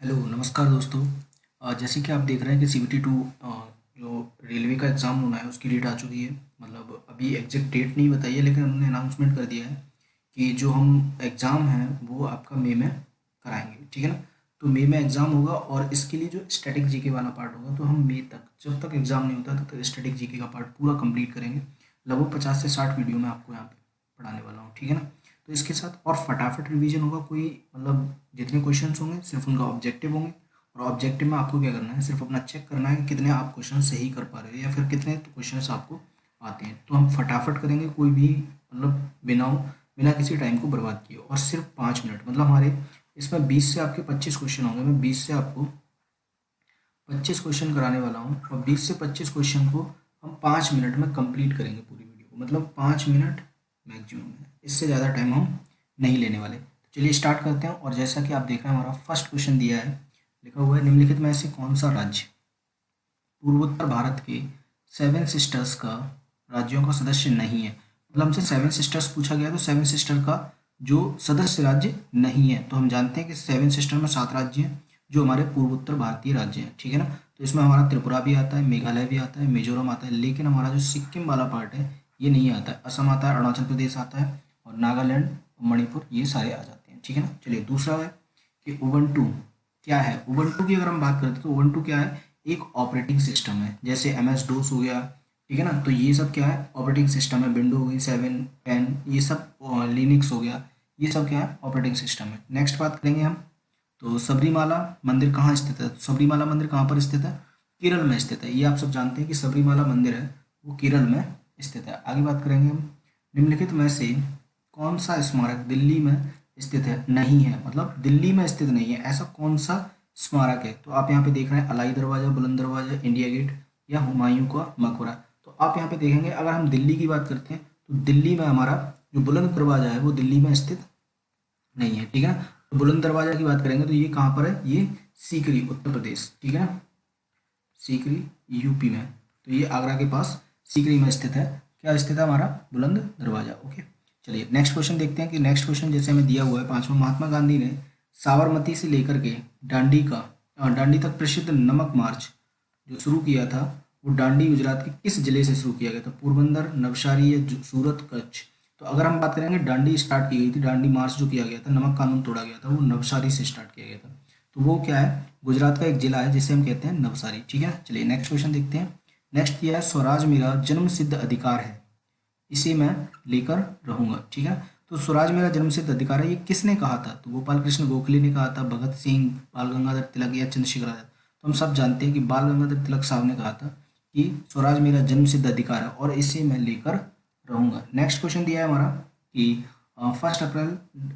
Hello नमस्कार दोस्तों। जैसे कि आप देख रहे हैं कि CBT 2 जो रेलवे का एग्ज़ाम होना है उसकी डेट आ चुकी है। मतलब अभी एग्जैक्ट डेट नहीं बताई है, लेकिन उन्होंने अनाउंसमेंट कर दिया है कि जो हम एग्ज़ाम है वो आपका मई में कराएंगे, ठीक है ना। तो मई में एग्ज़ाम होगा और इसके लिए जो स्टैटिक जीके वाला पार्ट होगा तो हम मई तक, जब तक एग्ज़ाम नहीं होता तब तक स्टैटिक जीके का पार्ट पूरा कंप्लीट करेंगे। लगभग 50 से 60 वीडियो में आपको यहाँ पे पढ़ाने वाला हूँ, ठीक है ना। तो इसके साथ और फटाफट रिवीजन होगा। कोई मतलब जितने क्वेश्चंस होंगे सिर्फ उनका ऑब्जेक्टिव होंगे, और ऑब्जेक्टिव में आपको क्या करना है, सिर्फ अपना चेक करना है कि कितने आप क्वेश्चन सही कर पा रहे हो या फिर कितने क्वेश्चंस आपको आते हैं। तो हम फटाफट करेंगे, कोई भी मतलब बिना किसी टाइम को बर्बाद किए, और सिर्फ 5 मिनट। मतलब हमारे इसमें 20 से आपके 25 क्वेश्चन होंगे। मैं 20 से आपको 25 क्वेश्चन कराने वाला हूँ, और 20 से 25 क्वेश्चन को हम 5 मिनट में कंप्लीट करेंगे पूरी वीडियो को। मतलब 5 मिनट मैक्सिमम है, इससे ज़्यादा टाइम हम नहीं लेने वाले। तो चलिए स्टार्ट करते हैं। और जैसा कि आप देख रहे हैं, हमारा फर्स्ट क्वेश्चन दिया है, लिखा हुआ है निम्नलिखित में से कौन सा राज्य पूर्वोत्तर भारत के सेवन सिस्टर्स का राज्यों का सदस्य नहीं है। मतलब हमसे सेवन सिस्टर्स पूछा गया, तो सेवन सिस्टर का जो सदस्य राज्य नहीं है, तो हम जानते हैं कि सेवन सिस्टर में 7 राज्य हैं जो हमारे पूर्वोत्तर भारतीय राज्य हैं, ठीक है ना। तो इसमें हमारा त्रिपुरा भी आता है, मेघालय भी आता है, मिजोरम आता है, लेकिन हमारा जो सिक्किम वाला पार्ट है ये नहीं आता है। असम आता है, अरुणाचल प्रदेश आता है, और नागालैंड, मणिपुर, ये सारे आ जाते हैं, ठीक है ना। चलिए दूसरा है कि उबंटू क्या है। उबंटू की अगर हम बात करते हैं तो उबंटू क्या है, एक ऑपरेटिंग सिस्टम है। जैसे MS डोस हो गया, ठीक है ना। तो ये सब क्या है, ऑपरेटिंग सिस्टम है। विंडो हो गई 7 10, ये सब लिनक्स हो गया, ये सब क्या है, ऑपरेटिंग सिस्टम है। नेक्स्ट बात करेंगे हम, तो सबरीमाला मंदिर कहाँ स्थित है। तो सबरीमाला मंदिर कहाँ पर स्थित है, केरल में स्थित है। ये आप सब जानते हैं कि सबरीमाला मंदिर है वो केरल में स्थित है। आगे बात करेंगे हम, निम्नलिखित में से कौन सा स्मारक दिल्ली में स्थित है, नहीं है। मतलब दिल्ली में स्थित नहीं है, ऐसा कौन सा स्मारक है। तो आप यहाँ पे देख रहे हैं अलाई दरवाजा, बुलंद दरवाजा, इंडिया गेट, या हुमायूं का मकबरा। तो आप यहाँ पे देखेंगे, अगर हम दिल्ली की बात करते हैं तो दिल्ली में हमारा जो बुलंद दरवाजा है वो दिल्ली में स्थित नहीं है, ठीक है ना। तो बुलंद दरवाजा की बात करेंगे तो ये कहाँ पर है, ये सीकरी, उत्तर प्रदेश, ठीक है ना। सीकरी यूपी में, तो ये आगरा के पास सीकरी में स्थित है। क्या स्थित है हमारा, बुलंद दरवाजा। ओके, चलिए नेक्स्ट क्वेश्चन देखते हैं कि नेक्स्ट क्वेश्चन जैसे हमें दिया हुआ है पांचवा, महात्मा गांधी ने साबरमती से लेकर के दांडी तक प्रसिद्ध नमक मार्च जो शुरू किया था, वो दांडी गुजरात के किस जिले से शुरू किया गया था। पोरबंदर, नवसारी, या सूरत, कच्छ। तो अगर हम बात करेंगे, दांडी स्टार्ट की गई थी, दांडी मार्च जो किया गया था, नमक कानून तोड़ा गया था, वो नवसारी से स्टार्ट किया गया था। तो वो क्या है, गुजरात का एक जिला है जिसे हम कहते हैं नवसारी, ठीक है। चलिए नेक्स्ट क्वेश्चन देखते हैं। नेक्स्ट किया है, स्वराज मेरा जन्म सिद्ध अधिकार है, इसे मैं लेकर रहूंगा, ठीक है। तो स्वराज मेरा जन्म सिद्ध अधिकार है, ये किसने कहा था। तो गोपाल कृष्ण गोखले ने कहा था, भगत सिंह, बाल गंगाधर तिलक, या चंद्रशेखर आजाद। तो हम सब जानते हैं कि बाल गंगाधर तिलक साहब ने कहा था कि स्वराज मेरा जन्म सिद्ध अधिकार है और इसे मैं लेकर रहूंगा। नेक्स्ट क्वेश्चन दिया है हमारा कि 1 अप्रैल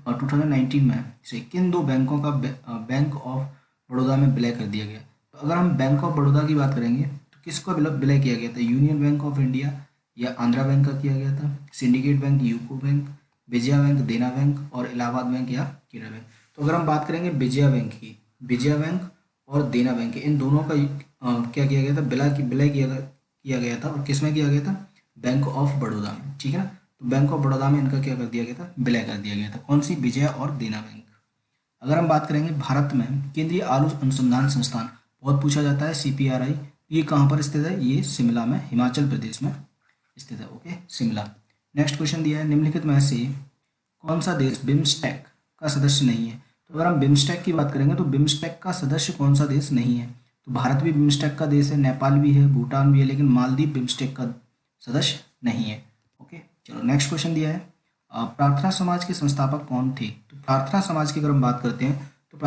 2019 में से किन दो बैंकों का बैंक ऑफ बड़ौदा में विलय कर दिया गया। तो अगर हम बैंक ऑफ बड़ौदा की बात करेंगे तो किसको विलय किया गया था, यूनियन बैंक ऑफ इंडिया या आंध्रा बैंक का किया गया था, syndicate bank, UCO bank, Vijaya bank, देना बैंक, और इलाहाबाद बैंक या केनरा बैंक। तो अगर हम बात करेंगे विजया बैंक की, विजया बैंक और देना बैंक, इन दोनों का क्या किया गया था, विलय किया गया था। और किस में किया गया था, बैंक ऑफ बड़ौदा में, ठीक है ना। तो बैंक ऑफ बड़ौदा में इनका क्या कर दिया गया था, विलय कर दिया गया था। कौन सी, विजया और देना बैंक। अगर हम बात करेंगे भारत में केंद्रीय आलू अनुसंधान संस्थान, बहुत पूछा जाता है, CPRI, ये कहाँ पर स्थित है, ये शिमला में, हिमाचल प्रदेश में स्थित है। ओके, शिमला। नेक्स्ट क्वेश्चन दिया है, निम्नलिखित में से कौन सा देश बिम्स्टेक का सदस्य नहीं है। तो अगर हम बिम्स्टेक की बात करेंगे तो बिम्स्टेक का सदस्य कौन सा देश नहीं है। तो भारत भी बिम्स्टेक का देश है, नेपाल भी है, भूटान भी है, लेकिन मालदीव बिम्स्टेक का सदस्य नहीं है। ओके, चलो नेक्स्ट क्वेश्चन दिया है, प्रार्थना समाज के संस्थापक कौन थे। तो प्रार्थना समाज की अगर हम बात करते हैं तो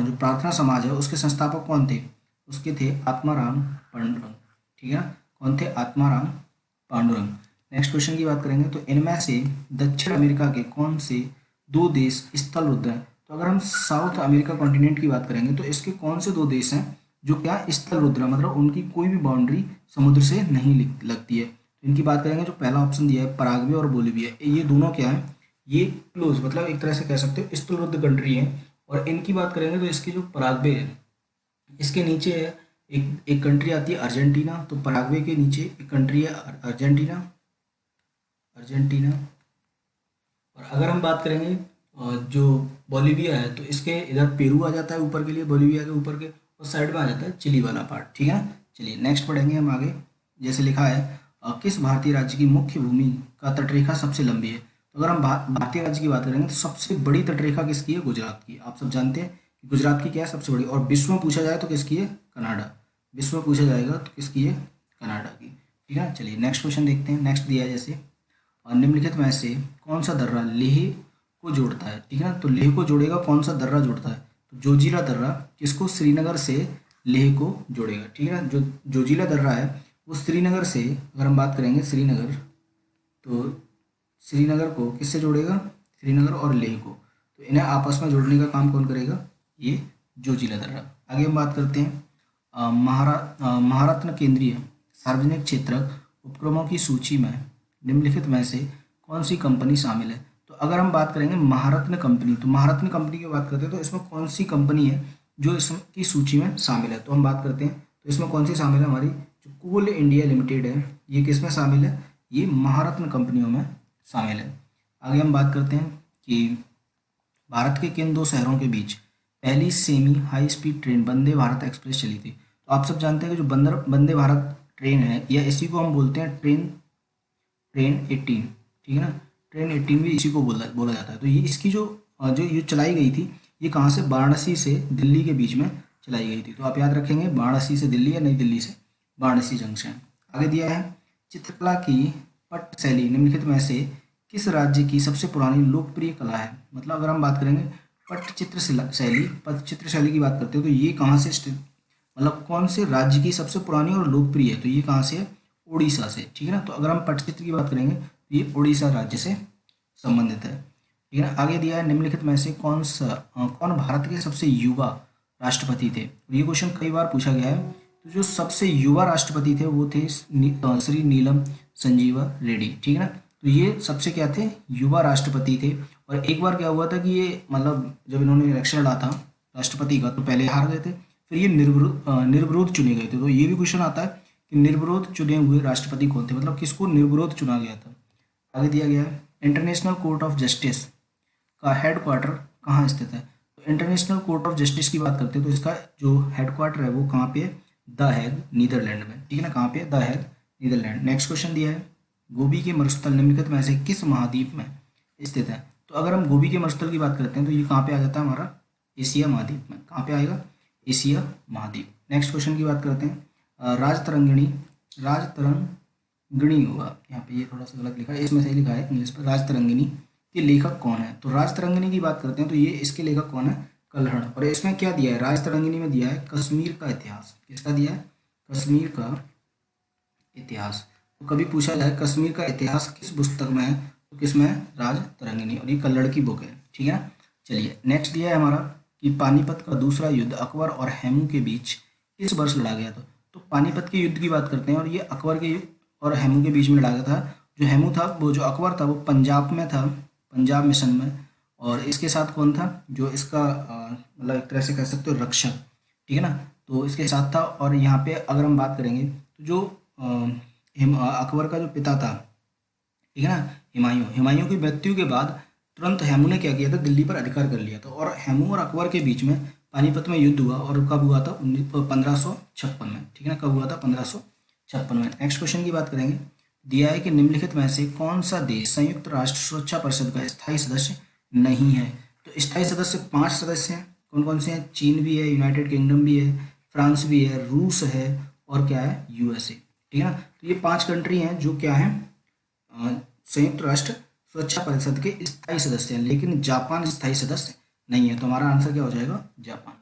जो प्रार्थना समाज है उसके संस्थापक कौन थे, उसके थे आत्माराम पांडुरंग, ठीक है ना। कौन थे, आत्माराम पांडुरंग। नेक्स्ट क्वेश्चन की बात करेंगे तो इनमें से दक्षिण अमेरिका के कौन से दो देश स्थल रुद्र हैं। तो अगर हम साउथ अमेरिका कॉन्टिनेंट की बात करेंगे तो इसके कौन से दो देश हैं जो क्या स्थल रुद्र है, मतलब उनकी कोई भी बाउंड्री समुद्र से नहीं लगती है। तो इनकी बात करेंगे, जो पहला ऑप्शन दिया है पराग्वे और बोलिविया, ये दोनों क्या है, ये क्लोज, मतलब एक तरह से कह सकते हो स्थल रुद्र कंट्री है। और इनकी बात करेंगे तो इसकी जो पराग्वे है, इसके नीचे है एक एक कंट्री आती है अर्जेंटीना। तो पराग्वे के नीचे एक कंट्री है अर्जेंटीना। अर्जेंटीना। और अगर हम बात करेंगे जो बोलीविया है तो इसके इधर पेरू आ जाता है ऊपर के लिए, बोलीविया के ऊपर के, और साइड में आ जाता है चिली वाला पार्ट, ठीक है। चलिए नेक्स्ट पढ़ेंगे हम आगे। जैसे लिखा है किस भारतीय राज्य की मुख्य भूमि का तटरेखा सबसे लंबी है। तो अगर हम भारतीय राज्य की बात करेंगे तो सबसे बड़ी तटरेखा किसकी है, गुजरात की। आप सब जानते हैं कि गुजरात की क्या है, सबसे बड़ी। और विश्व में पूछा जाए तो किसकी है, कनाडा। विश्व में पूछा जाएगा तो किसकी है, कनाडा की, ठीक है। चलिए नेक्स्ट क्वेश्चन देखते हैं। नेक्स्ट दिया है जैसे और निम्नलिखित में से कौन सा दर्रा लेह को जोड़ता है, ठीक है ना। तो लेह को जोड़ेगा कौन सा दर्रा जोड़ता है, तो जोजिला दर्रा किसको, श्रीनगर से लेह को जोड़ेगा, ठीक है ना। जो जोजिला दर्रा है वो श्रीनगर से, अगर हम बात करेंगे श्रीनगर, तो श्रीनगर को किससे जोड़ेगा, श्रीनगर और लेह को। तो इन्हें आपस में जोड़ने का काम कौन करेगा, ये जोजिला दर्रा। आगे हम बात करते हैं महारत्न केंद्रीय सार्वजनिक क्षेत्र उपक्रमों की सूची में निम्नलिखित में से कौन सी कंपनी शामिल है। तो अगर हम बात करेंगे महारत्न कंपनी, तो महारत्न कंपनी की बात करते हैं तो इसमें कौन सी कंपनी है जो इसकी सूची में शामिल है। तो हम बात करते हैं तो इसमें कौन सी शामिल है, हमारी जो कोल इंडिया लिमिटेड है, ये किस में शामिल है, ये महारत्न कंपनियों में शामिल है। आगे हम बात करते हैं कि भारत के किन दो शहरों के बीच पहली semi high speed train Vande Bharat express चली थी। तो आप सब जानते हैं कि जो वंदे भारत ट्रेन है, या इसी को हम बोलते हैं ट्रेन 18, ठीक है ना। ट्रेन 18 भी इसी को बोला बोला जाता है। तो ये इसकी जो जो ये चलाई गई थी, ये कहाँ से, वाराणसी से दिल्ली के बीच में चलाई गई थी। तो आप याद रखेंगे वाराणसी से दिल्ली या नई दिल्ली से वाराणसी जंक्शन। आगे दिया है चित्रकला की पट शैली निम्नलिखित में से किस राज्य की सबसे पुरानी लोकप्रिय कला है। मतलब अगर हम बात करेंगे पटचित्र शैली की बात करते हो तो ये कहाँ से मतलब कौन से राज्य की सबसे पुरानी और लोकप्रिय है, तो ये कहाँ से है, उड़ीसा से, ठीक है ना। तो अगर हम पटचित्र की बात करेंगे तो ये उड़ीसा राज्य से संबंधित है, ठीक है ना। आगे दिया है निम्नलिखित में से कौन भारत के सबसे युवा राष्ट्रपति थे। ये क्वेश्चन कई बार पूछा गया है। तो जो सबसे युवा राष्ट्रपति थे वो थे श्री नीलम संजीवा रेड्डी, ठीक है ना। तो ये सबसे क्या थे, युवा राष्ट्रपति थे। और एक बार क्या हुआ था कि ये मतलब जब इन्होंने इलेक्शन लड़ा था राष्ट्रपति का, तो पहले हार गए थे, फिर ये निर्विरोध चुने गए थे। तो ये भी क्वेश्चन आता है कि निर्विरोध चुने हुए राष्ट्रपति कौन थे, मतलब किसको निर्विरोध चुना गया था। आगे दिया गया है इंटरनेशनल कोर्ट ऑफ जस्टिस का हेडक्वार्टर कहाँ स्थित है। तो इंटरनेशनल कोर्ट ऑफ जस्टिस की बात करते हैं तो इसका जो हेडक्वार्टर है वो कहाँ पे है, द हैग नीदरलैंड में, ठीक है ना। कहाँ पे, the Hague Netherland. Next question दिया है गोबी के मरुस्थल निम्नलिखित में से किस महाद्वीप में स्थित है। तो अगर हम गोबी के मरुस्थल की बात करते हैं तो ये कहाँ पे आ जाता है, हमारा एशिया महाद्वीप में। कहाँ पे आएगा, एशिया महाद्वीप। नेक्स्ट क्वेश्चन की बात करते हैं राजतरंगिणी होगा, यहाँ पे ये थोड़ा सा गलत लिखा है, इसमें सही लिखा है इंग्लिश पर। राजतरंगिणी के लेखक कौन है। तो राजतरंगिणी की बात करते हैं तो ये इसके लेखक कौन है, कल्हड़। और इसमें क्या दिया है, राजतरंगिणी में दिया है कश्मीर का इतिहास। किसका दिया है, कश्मीर का इतिहास। तो कभी पूछा जाए कश्मीर का इतिहास किस पुस्तक में है, तो किसमें है, राजतरंगिणी। और ये कल्हड़ की बुक है, ठीक है। चलिए नेक्स्ट दिया है हमारा कि पानीपत का दूसरा युद्ध अकबर और हेमू के बीच किस वर्ष लड़ा गया था। तो पानीपत के युद्ध की बात करते हैं और ये अकबर के और हेमू के बीच में लड़ा गया था। जो हेमू था, वो जो अकबर था वो पंजाब में था, पंजाब मिशन में। और इसके साथ कौन था, जो इसका मतलब एक तरह से कह सकते हो रक्षक, ठीक है ना। तो इसके साथ था। और यहाँ पे अगर हम बात करेंगे तो जो अकबर का जो पिता था, ठीक है ना, हुमायूं की मृत्यु के बाद तुरंत हेमू ने क्या किया था, दिल्ली पर अधिकार कर लिया था। और हेमू और अकबर के बीच में पानीपत में युद्ध हुआ। और कब हुआ था, 1556 में, ठीक है ना। कब हुआ था, 1556 में। नेक्स्ट क्वेश्चन की बात करेंगे। दिया है कि निम्नलिखित में से कौन सा देश संयुक्त राष्ट्र सुरक्षा परिषद का स्थायी सदस्य नहीं है। तो स्थायी सदस्य 5 सदस्य हैं। कौन कौन से हैं, चीन भी है, यूनाइटेड किंगडम भी है, फ्रांस भी है, रूस है, और क्या है, यूएसए, ठीक है ना। तो ये 5 कंट्री हैं जो क्या है, संयुक्त राष्ट्र सुरक्षा परिषद के स्थायी सदस्य हैं। लेकिन जापान स्थायी सदस्य नहीं है। तो हमारा आंसर क्या हो जाएगा, जापान।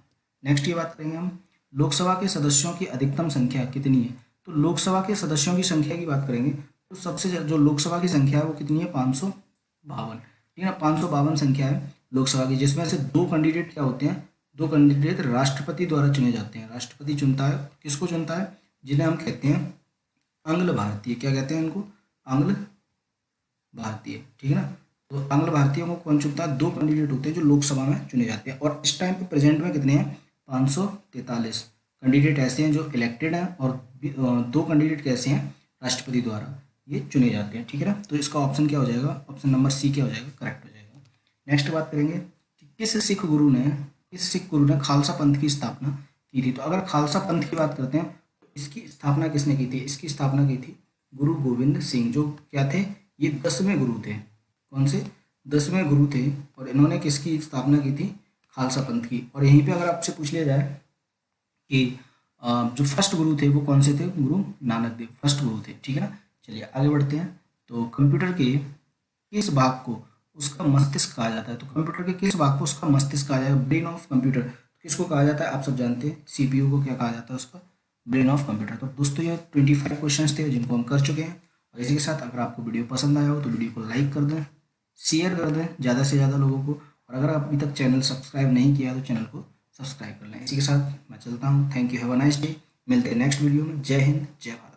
नेक्स्ट ये बात करेंगे हम, लोकसभा के सदस्यों की अधिकतम संख्या कितनी है। तो लोकसभा के सदस्यों की संख्या की बात करेंगे तो सबसे जो लोकसभा की संख्या है वो कितनी है, 552, ठीक है ना। 552 संख्या है लोकसभा की, जिसमें से 2 कैंडिडेट क्या होते हैं, 2 कैंडिडेट राष्ट्रपति द्वारा चुने जाते हैं। राष्ट्रपति चुनता है, किसको चुनता है, जिन्हें हम कहते हैं आंग्ल भारतीय। क्या कहते हैं इनको, आंग्ल भारतीय, ठीक है ना। तो आंग्ल भारतीयों को कौन चुनता है, 2 कैंडिडेट होते हैं जो लोकसभा में चुने जाते हैं। और इस टाइम पे प्रेजेंट में कितने हैं, 543 कैंडिडेट ऐसे हैं जो इलेक्टेड हैं, और 2 कैंडिडेट कैसे हैं, राष्ट्रपति द्वारा ये चुने जाते हैं, ठीक है ना। तो इसका ऑप्शन क्या हो जाएगा, ऑप्शन नंबर सी क्या हो जाएगा, करेक्ट हो जाएगा। नेक्स्ट बात करेंगे कि किस सिख गुरु ने खालसा पंथ की स्थापना की थी। तो अगर खालसा पंथ की बात करते हैं तो इसकी स्थापना किसने की थी? इसकी स्थापना की थी गुरु गोविंद सिंह, जो क्या थे, ये 10वें गुरु थे। कौन से? 10वें गुरु थे। और इन्होंने किसकी स्थापना की थी? खालसा पंथ की। और यहीं पे अगर आपसे पूछ लिया जाए कि जो फर्स्ट गुरु थे वो कौन से थे? गुरु नानक देव फर्स्ट गुरु थे। ठीक है ना। चलिए आगे बढ़ते हैं। तो कंप्यूटर के किस भाग को उसका मस्तिष्क कहा जाता है? तो कंप्यूटर के किस भाग को उसका मस्तिष्क कहा जाता है? ब्रेन ऑफ कंप्यूटर किसको कहा जाता है? आप सब जानते हैं सीपीयू को क्या कहा जाता है? उसका ब्रेन ऑफ कंप्यूटर। तो दोस्तों ये 25 क्वेश्चंस थे जिनको हम कर चुके हैं। और इसी के साथ अगर आपको वीडियो पसंद आया हो तो वीडियो को लाइक कर दें, शेयर कर दें ज़्यादा से ज़्यादा लोगों को। और अगर आप अभी तक चैनल सब्सक्राइब नहीं किया तो चैनल को सब्सक्राइब कर लें। इसी के साथ मैं चलता हूँ। Thank you, have a nice day. मिलते हैं नेक्स्ट वीडियो में। जय हिंद, जय भारत।